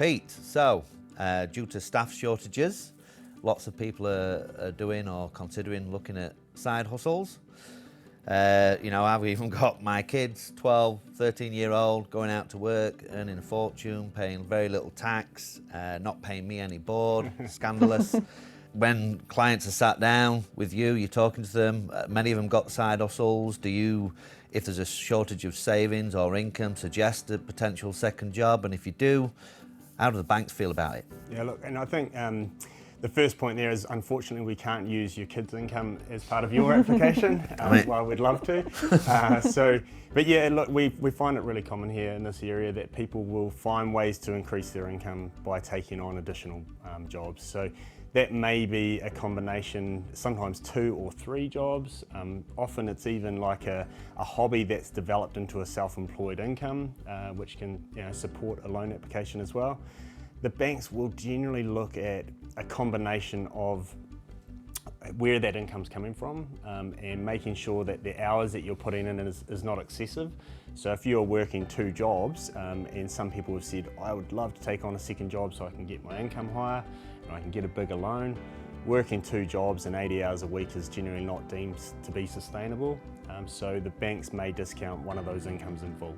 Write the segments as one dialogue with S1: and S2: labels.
S1: Pete, so due to staff shortages, lots of people are doing or considering looking at side hustles. I've even got my kids, 12, 13-year-old, going out to work, earning a fortune, paying very little tax, not paying me any board, scandalous. When clients are sat down with you, you're talking to them, many of them got side hustles. Do you, if there's a shortage of savings or income, suggest a potential second job? And if you do, how do the banks feel about it?
S2: Yeah, look, and I think the first point there is, unfortunately, we can't use your kids' income as part of your application, while we'd love to. But yeah, look, we find it really common here in this area that people will find ways to increase their income by taking on additional jobs. So that may be a combination, sometimes 2 or 3 jobs. Often it's even like a hobby that's developed into a self-employed income, which can support a loan application as well. The banks will generally look at a combination of where that income's coming from and making sure that the hours that you're putting in is not excessive. So if you're working 2 jobs, and some people have said, I would love to take on a second job so I can get my income higher and I can get a bigger loan. Working 2 jobs and 80 hours a week is generally not deemed to be sustainable. So the banks may discount one of those incomes in full.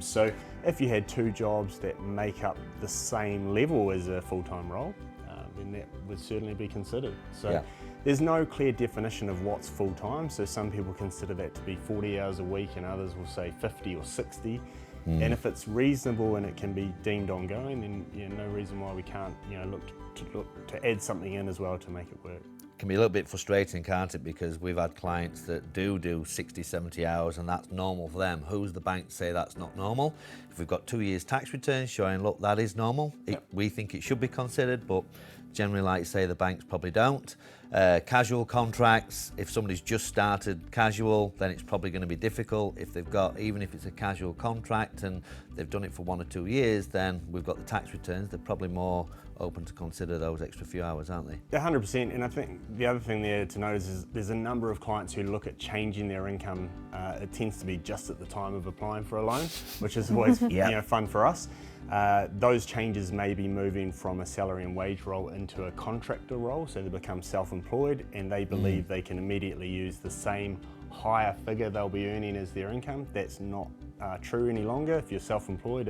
S2: So if you had 2 jobs that make up the same level as a full-time role, then that would certainly be considered. So there's no clear definition of what's full-time. So some people consider that to be 40 hours a week and others will say 50 or 60. And if it's reasonable and it can be deemed ongoing, then no reason why we can't look to add something in as well to make it work.
S1: Can be a little bit frustrating, can't it? Because we've had clients that do 60, 70 hours and that's normal for them. Who's the bank to say that's not normal? If we've got 2 years tax returns showing, look, that is normal, we think it should be considered, but generally, like you say, the banks probably don't. Casual contracts, if somebody's just started casual, then it's probably going to be difficult. If they've got, even if it's a casual contract and they've done it for 1 or 2 years, then we've got the tax returns. They're probably more open to consider those extra few hours, aren't they?
S2: 100%, and I think the other thing there to note is there's a number of clients who look at changing their income. It tends to be just at the time of applying for a loan, which is always fun for us. Those changes may be moving from a salary and wage role into a contractor role, so they become self-employed and they believe they can immediately use the same higher figure they'll be earning as their income. That's not true any longer. If you're self-employed,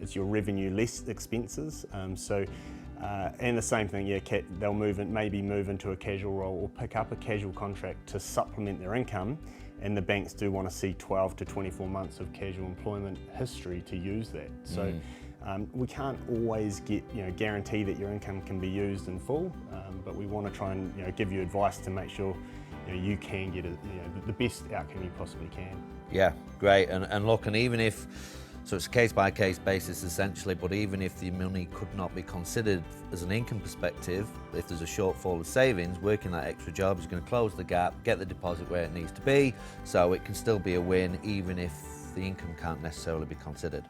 S2: it's your revenue less expenses. And the same thing, they'll maybe move into a casual role or pick up a casual contract to supplement their income, and the banks do want to see 12 to 24 months of casual employment history to use that. So we can't always guarantee that your income can be used in full, but we want to try and give you advice to make sure you can get the best outcome you possibly can.
S1: Yeah, great. And look, and even if, so it's a case-by-case basis essentially, but even if the money could not be considered as an income perspective, if there's a shortfall of savings, working that extra job is going to close the gap, get the deposit where it needs to be, so it can still be a win even if the income can't necessarily be considered.